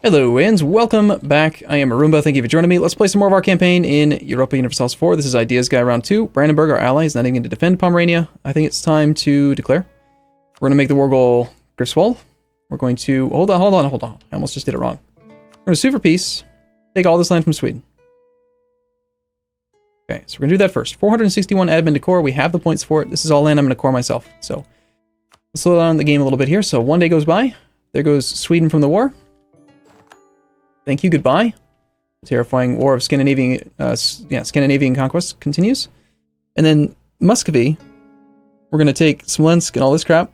Hello and welcome back. I am Arumba. Thank you for joining me. Let's play some more of our campaign in Europa Universalis 4. This is Ideas Guy Round 2. Brandenburg, our ally, is not even going to defend Pomerania. I think it's time to declare. We're going to make the war goal Greifswald. We're going to... Hold on. I almost just did it wrong. We're going to sue for peace. Take all this land from Sweden. Okay, so we're going to do that first. 461 admin decor. We have the points for it. This is all land I'm going to core myself. So let's slow down the game a little bit here. So one day goes by. There goes Sweden from the war. Thank you, goodbye. The terrifying war of Scandinavian conquest continues. And then Muscovy, we're going to take Smolensk and all this crap.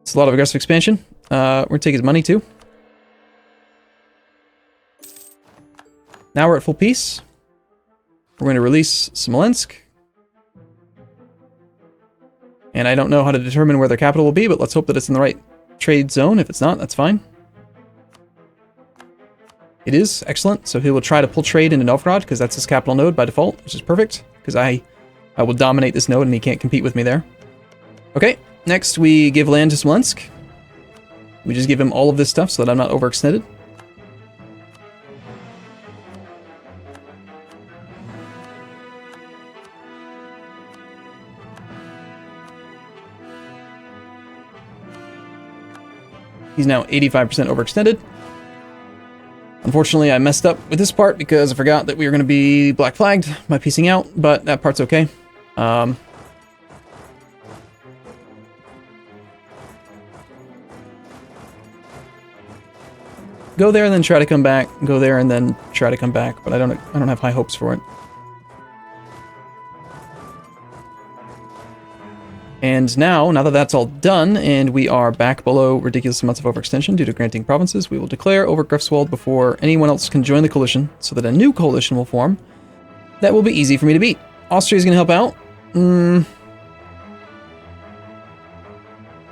It's a lot of aggressive expansion. We're going to take his money too. Now we're at full peace. We're going to release Smolensk. And I don't know how to determine where their capital will be, but let's hope that it's in the right trade zone. If it's not, that's fine. It is excellent, so he will try to pull trade into Novgorod, because that's his capital node by default, which is perfect, because I will dominate this node and he can't compete with me there. Okay, next we give land to Smolensk. We just give him all of this stuff so that I'm not overextended. He's now 85% overextended. Unfortunately, I messed up with this part because I forgot that we were going to be black flagged by piecing out, but that part's okay. Go there and then try to come back. Go there and then try to come back, but I don't have high hopes for it. And now that that's all done, and we are back below ridiculous amounts of overextension due to granting provinces, we will declare over Greifswald before anyone else can join the coalition, so that a new coalition will form. That will be easy for me to beat. Austria is going to help out.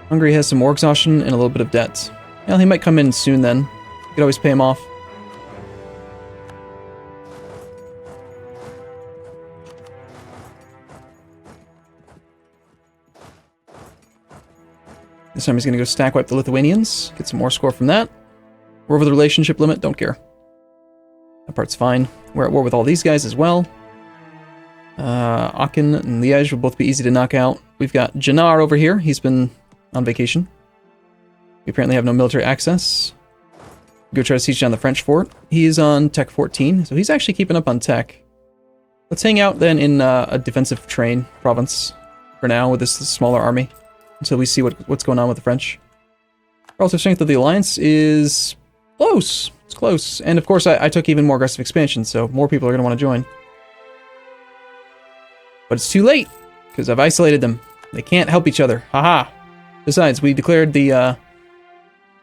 Hungary has some war exhaustion and a little bit of debt. Well, he might come in soon then. You could always pay him off. This time he's going to go stack wipe the Lithuanians, get some more score from that. We're over the relationship limit, don't care. That part's fine. We're at war with all these guys as well. Aachen and Liège will both be easy to knock out. We've got Jannar over here. He's been on vacation. We apparently have no military access. Go try to siege down the French fort. He is on Tech 14, so he's actually keeping up on Tech. Let's hang out then in a defensive terrain province for now with this smaller army, until we see what's going on with the French. Relative strength of the alliance is close. It's close. And of course, I took even more aggressive expansion, so more people are going to want to join. But it's too late, because I've isolated them. They can't help each other. Haha. Besides, we declared the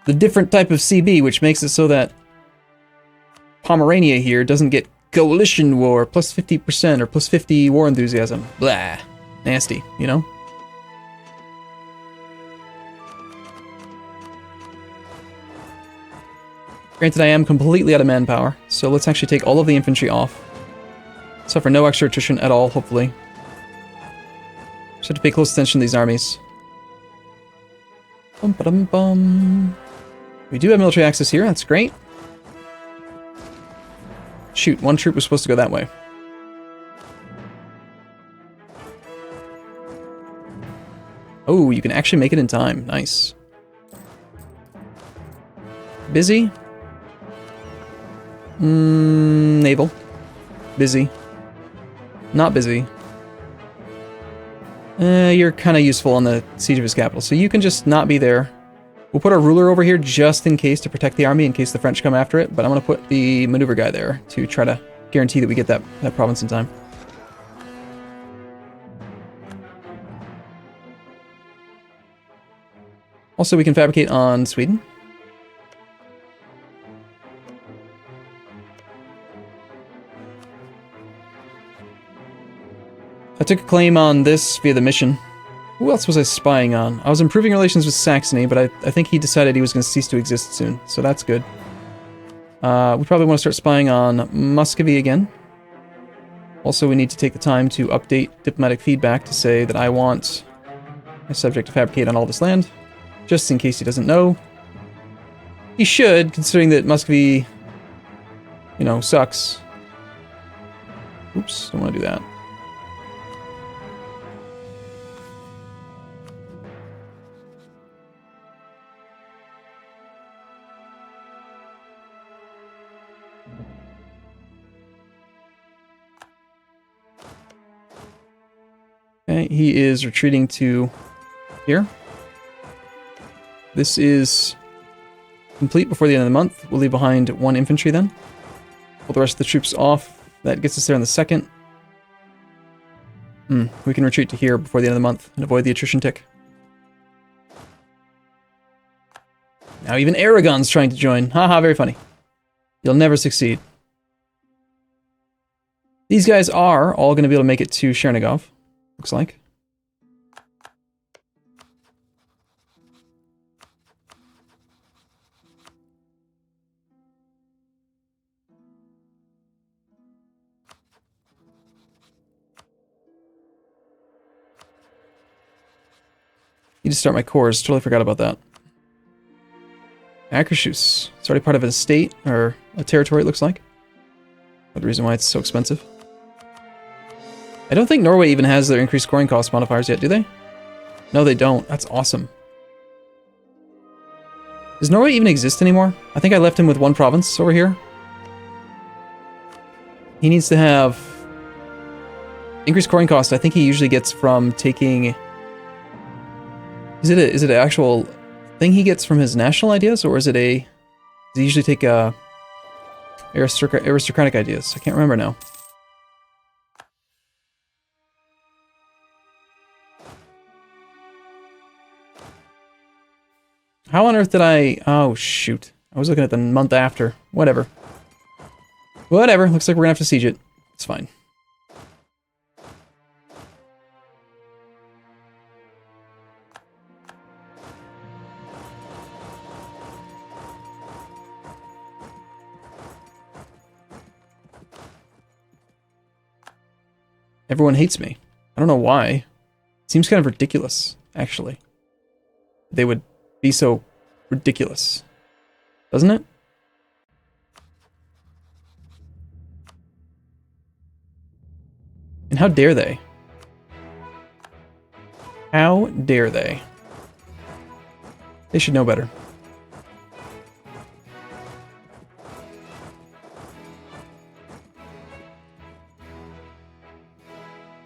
different type of CB, which makes it so that Pomerania here doesn't get coalition war, plus 50% or plus 50 war enthusiasm. Blah. Nasty, you know? Granted, I am completely out of manpower, so let's actually take all of the infantry off. Suffer no extra attrition at all, hopefully. Just have to pay close attention to these armies. Bum, ba-dum, bum. We do have military access here, that's great. Shoot, one troop was supposed to go that way. Oh, you can actually make it in time. Nice. Busy. Naval. Busy. Not busy. You're kind of useful on the siege of his capital, so you can just not be there. We'll put our ruler over here just in case to protect the army in case the French come after it, but I'm going to put the maneuver guy there to try to guarantee that we get that province in time. Also, we can fabricate on Sweden. I took a claim on this via the mission. Who else was I spying on? I was improving relations with Saxony, but I think he decided he was going to cease to exist soon, so that's good. We probably want to start spying on Muscovy again. Also, we need to take the time to update diplomatic feedback to say that I want my subject to fabricate on all this land, just in case he doesn't know. He should, considering that Muscovy, you know, sucks. Oops, don't want to do that. Okay, he is retreating to here. This is complete before the end of the month. We'll leave behind 1 infantry then. Pull the rest of the troops off. That gets us there on the 2nd. We can retreat to here before the end of the month and avoid the attrition tick. Now even Aragon's trying to join. Haha, very funny. You'll never succeed. These guys are all going to be able to make it to Chernigov, looks like. Need to start my cores. Totally forgot about that. Akershus. It's already part of a state, or a territory, it looks like. That's the reason why it's so expensive. I don't think Norway even has their increased scoring cost modifiers yet, do they? No, they don't. That's awesome. Does Norway even exist anymore? I think I left him with 1 province over here. He needs to have increased scoring cost. I think he usually gets from taking... Is it an actual thing he gets from his national ideas, or is it a... Does he usually take aristocratic ideas? I can't remember now. How on earth did I... Oh, shoot. I was looking at the month after. Whatever. Whatever. Looks like we're gonna have to siege it. It's fine. Everyone hates me. I don't know why. It seems kind of ridiculous, actually. They would be so ridiculous. Doesn't it? And how dare they? How dare they? They should know better.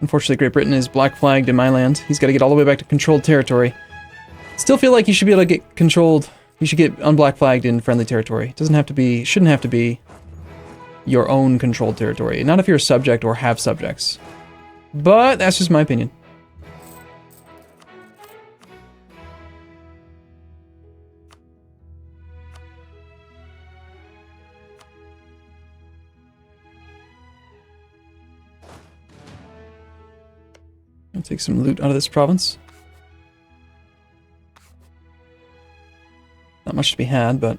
Unfortunately, Great Britain is black flagged in my land. He's got to get all the way back to controlled territory. Still feel like you should be able to get controlled. You should get unblack flagged in friendly territory. It doesn't have to be, shouldn't have to be your own controlled territory. Not if you're a subject or have subjects. But that's just my opinion. I'll take some loot out of this province. Not much to be had, but...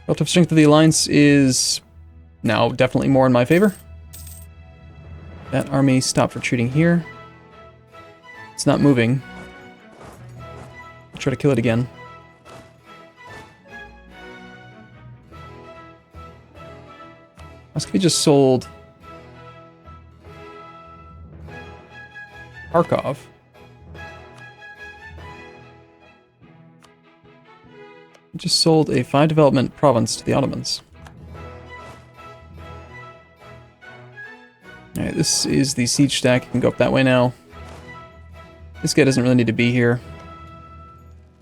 Relative strength of the Alliance is now definitely more in my favor. That army stopped retreating here. It's not moving. I'll try to kill it again. Muscovy just sold Kharkov. Just sold a 5 development province to the Ottomans. Alright, this is the siege stack. You can go up that way now. This guy doesn't really need to be here.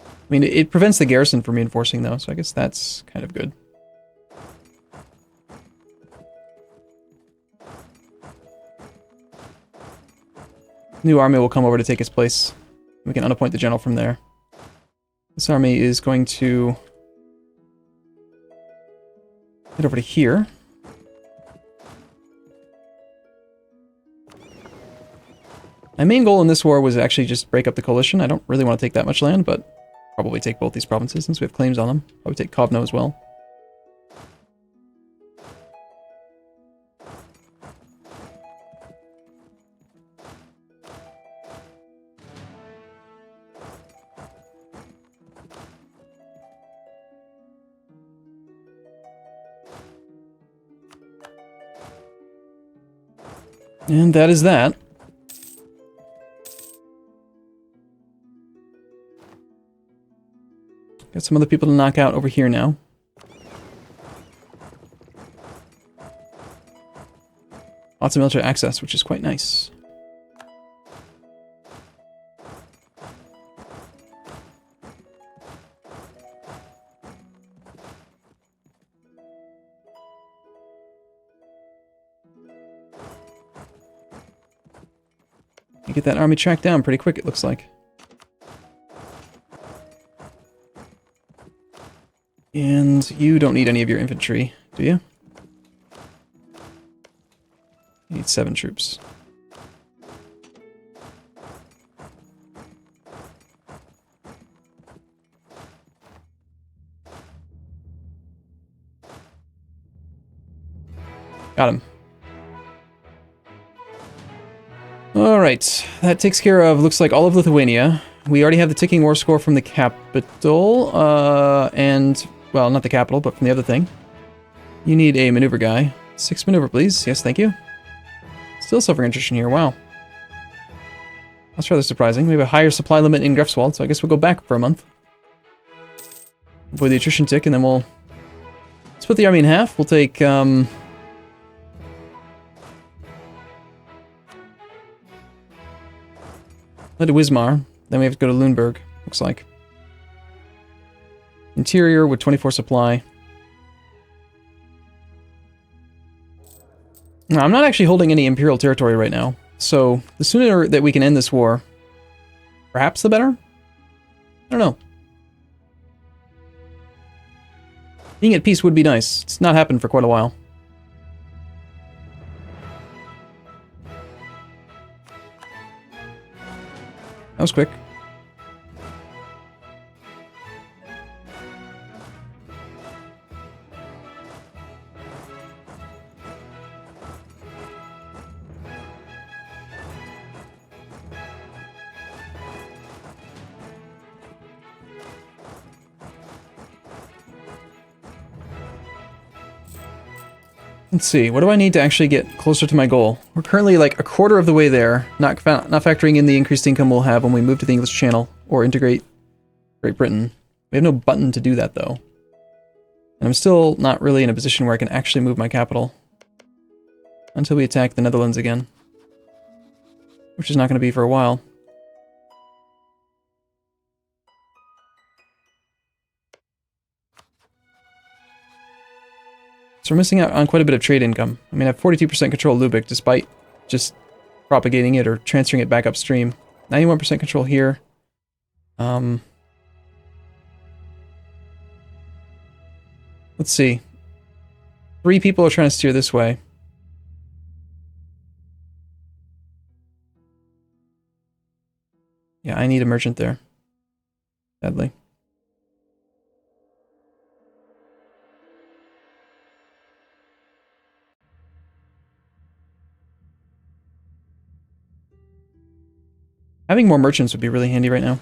I mean, it prevents the garrison from reinforcing, though, so I guess that's kind of good. New army will come over to take his place. We can unappoint the general from there. This army is going to head over to here. My main goal in this war was actually just break up the coalition. I don't really want to take that much land, but probably take both these provinces since we have claims on them. Probably take Kovno as well. And that is that. Got some other people to knock out over here now. Lots of military access, which is quite nice. You get that army tracked down pretty quick, it looks like. And you don't need any of your infantry, do you? You need 7 troops. Got him. Alright, that takes care of, looks like, all of Lithuania. We already have the ticking war score from the capital, and, well, not the capital, but from the other thing. You need a maneuver guy. 6 maneuver, please. Yes, thank you. Still suffering attrition here, wow. That's rather surprising. We have a higher supply limit in Greifswald, so I guess we'll go back for a month. Avoid the attrition tick, and then we'll split the army in half. We'll take, head to Wismar, then we have to go to Lüneburg, looks like. Interior with 24 supply. Now, I'm not actually holding any Imperial territory right now, so the sooner that we can end this war, perhaps the better? I don't know. Being at peace would be nice. It's not happened for quite a while. That was quick. Let's see, what do I need to actually get closer to my goal? We're currently like a quarter of the way there, not factoring in the increased income we'll have when we move to the English Channel or integrate Great Britain. We have no button to do that though. And I'm still not really in a position where I can actually move my capital until we attack the Netherlands again, which is not going to be for a while. So we're missing out on quite a bit of trade income. I mean, I have 42% control of Lübeck, despite just propagating it or transferring it back upstream. 91% control here. Let's see. 3 people are trying to steer this way. Yeah, I need a merchant there. Sadly. Having more merchants would be really handy right now.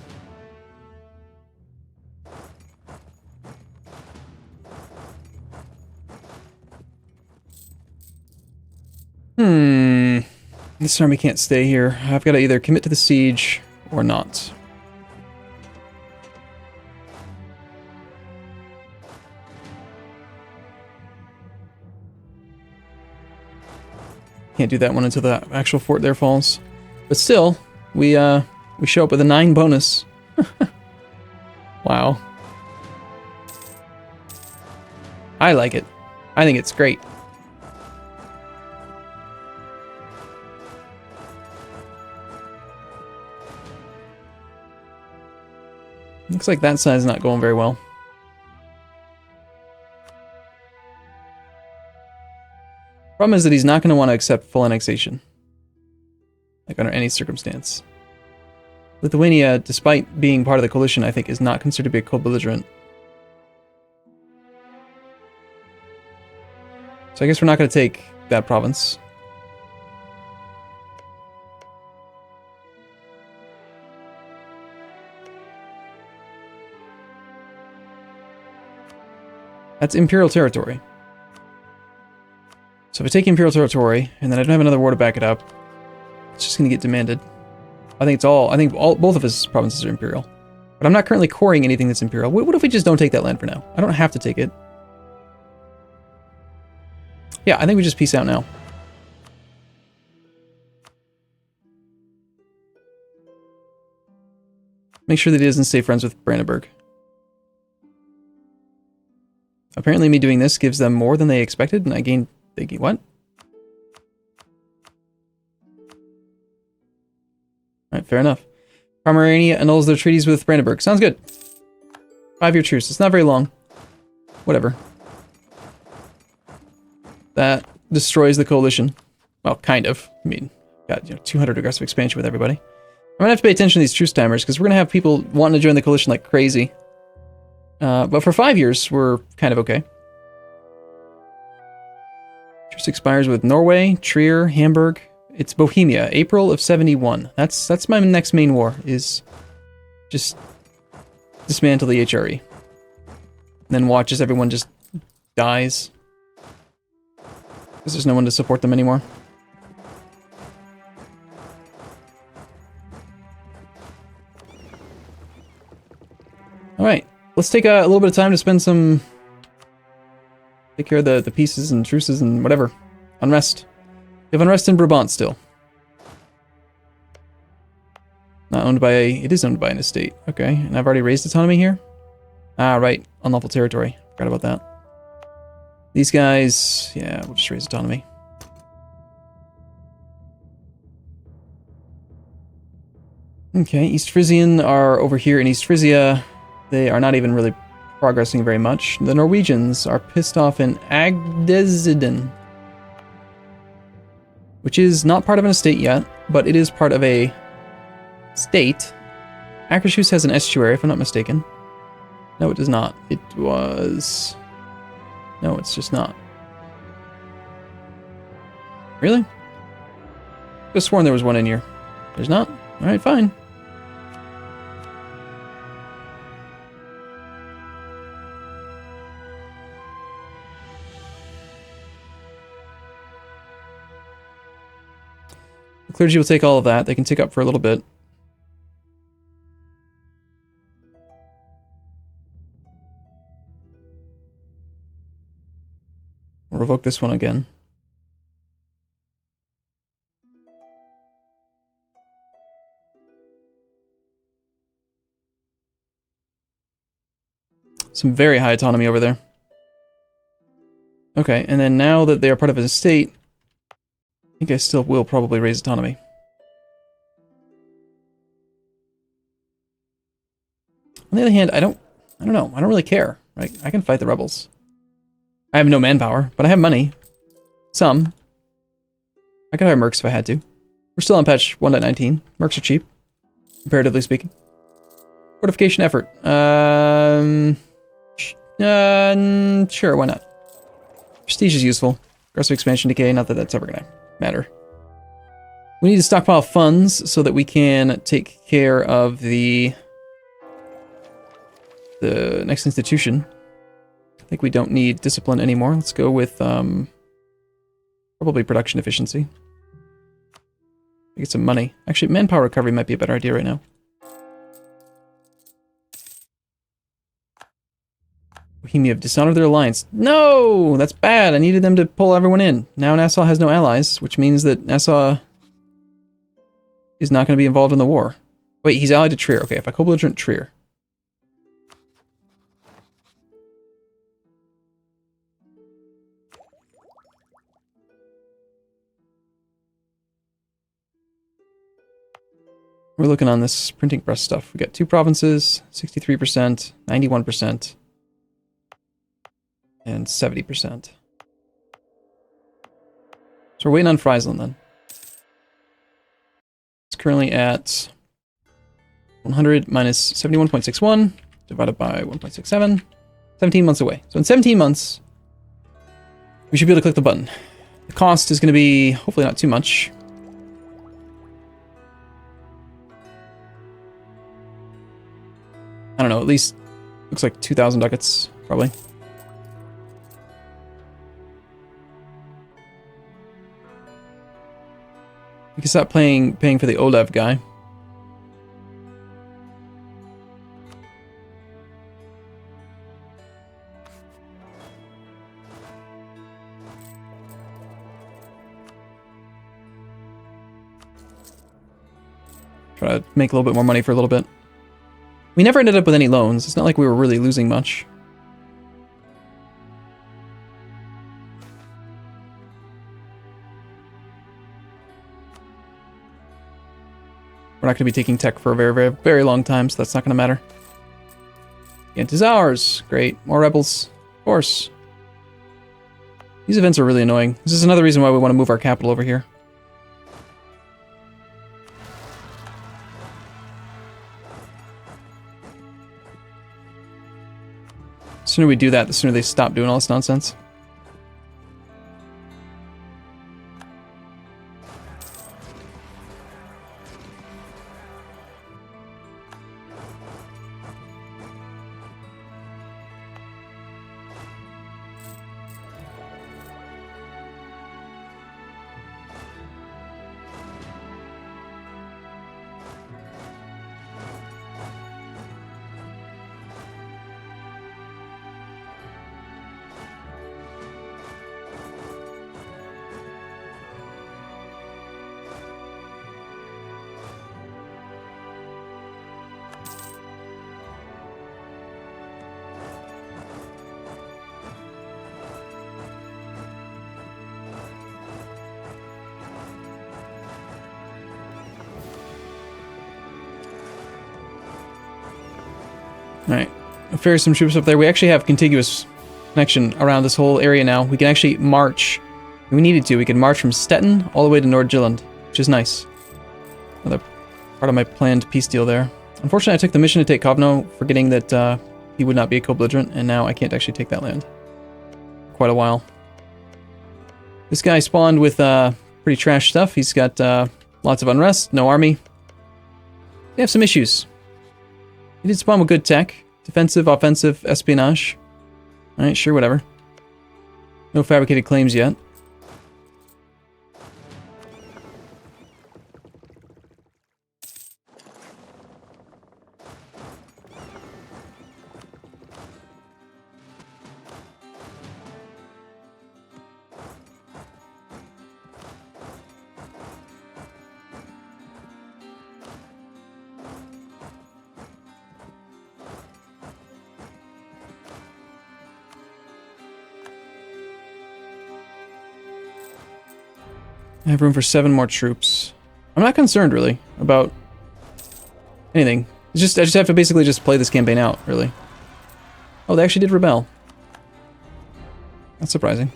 This army can't stay here. I've got to either commit to the siege or not. Can't do that one until the actual fort there falls. But still, we show up with a 9 bonus. Wow. I like it. I think it's great. Looks like that side's not going very well. Problem is that he's not going to want to accept full annexation. Like under any circumstance. Lithuania, despite being part of the coalition, I think is not considered to be a co-belligerent. So I guess we're not going to take that province. That's Imperial territory. So if I take Imperial territory, and then I don't have another war to back it up, it's just going to get demanded. I think both of his provinces are Imperial. But I'm not currently coring anything that's Imperial. What if we just don't take that land for now? I don't have to take it. Yeah, I think we just peace out now. Make sure that he doesn't stay friends with Brandenburg. Apparently me doing this gives them more than they expected, and they gain what? Alright, fair enough. Pomerania annuls their treaties with Brandenburg. Sounds good. 5-year truce. It's not very long. Whatever. That destroys the coalition. Well, kind of. I mean, got 200 aggressive expansion with everybody. I'm gonna have to pay attention to these truce timers, because we're gonna have people wanting to join the coalition like crazy. But for 5 years, we're kind of okay. Truce expires with Norway, Trier, Hamburg. It's Bohemia, April of 71. That's my next main war, is just dismantle the HRE. And then watch as everyone just dies. Because there's no one to support them anymore. Alright, let's take a little bit of time to spend some... Take care of the pieces and truces and whatever. Unrest. We have unrest in Brabant still. Not owned by it is owned by an estate. Okay, and I've already raised autonomy here? Ah, right. Unlawful territory. Forgot about that. These guys, yeah, we'll just raise autonomy. Okay, East Frisian are over here in East Frisia. They are not even really progressing very much. The Norwegians are pissed off in Agdeziden, which is not part of an estate yet, but it is part of a state. Akershus has an estuary, if I'm not mistaken. No, it does not. It was... No, it's just not. Really? I could have sworn there was one in here. There's not? Alright, fine. The clergy will take all of that. They can take up for a little bit. We'll revoke this one again. Some very high autonomy over there. Okay, and then now that they are part of a state, I think I still will probably raise autonomy. On the other hand, I don't know. I don't really care. Right? I can fight the rebels. I have no manpower, but I have money. Some. I could hire mercs if I had to. We're still on patch 1.19. Mercs are cheap, comparatively speaking. Fortification effort. Sure, why not? Prestige is useful. Aggressive expansion decay, not that that's ever gonna matter. We need to stockpile funds so that we can take care of the next institution. I think we don't need discipline anymore. Let's go with probably production efficiency. Get some money. Actually, manpower recovery might be a better idea right now. Bohemia have dishonored their alliance. No! That's bad. I needed them to pull everyone in. Now Nassau has no allies, which means that Nassau is not going to be involved in the war. Wait, he's allied to Trier. Okay, if I co-belligerent Trier. We're looking on this printing press stuff. We got 2 provinces, 63%, 91%, and 70%. So we're waiting on Friesland then. It's currently at 100 minus 71.61 divided by 1.67. 17 months away. So in 17 months, we should be able to click the button. The cost is going to be hopefully not too much. I don't know, at least looks like 2,000 ducats, probably. We can stop paying for the Olev guy. Try to make a little bit more money for a little bit. We never ended up with any loans. It's not like we were really losing much. We're not going to be taking tech for a very, very, very long time, so that's not going to matter. Ghent is ours. Great. More rebels. Of course. These events are really annoying. This is another reason why we want to move our capital over here. The sooner we do that, the sooner they stop doing all this nonsense. Alright, I'll ferry some troops up there. We actually have contiguous connection around this whole area now. We can actually march. If we needed to, we can march from Stettin all the way to Nordjylland, which is nice. Another part of my planned peace deal there. Unfortunately, I took the mission to take Kovno, forgetting that he would not be a co-belligerent, and now I can't actually take that land. For quite a while. This guy spawned with pretty trash stuff. He's got lots of unrest, no army. They have some issues. He did spawn with good tech. Defensive, offensive, espionage. Alright, sure, whatever. No fabricated claims yet. I have room for 7 more troops. I'm not concerned, really, about anything. It's just I just have to basically just play this campaign out, really. Oh, they actually did rebel. That's surprising.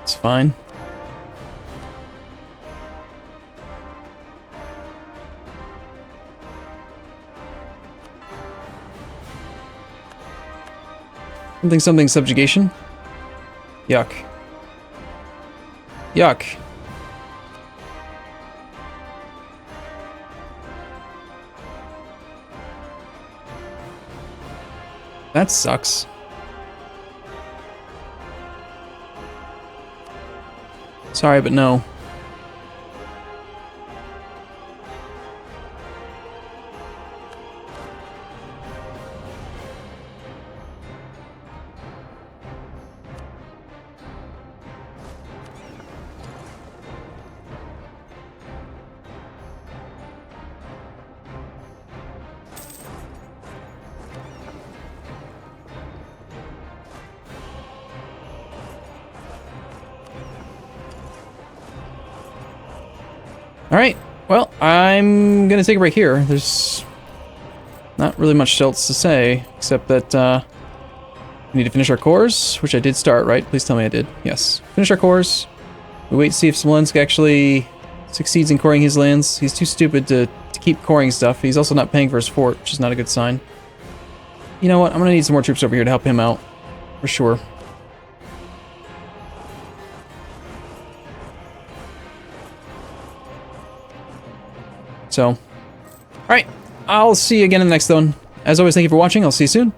It's fine. Something subjugation. Yuck. Yuck. That sucks. Sorry, but no. Alright, well, I'm gonna take a break here. There's not really much else to say, except that we need to finish our cores, which I did start, right? Please tell me I did. Yes. Finish our cores. We wait to see if Smolensk actually succeeds in coring his lands. He's too stupid to keep coring stuff. He's also not paying for his fort, which is not a good sign. You know what? I'm gonna need some more troops over here to help him out. For sure. So, alright. I'll see you again in the next one. As always, thank you for watching. I'll see you soon.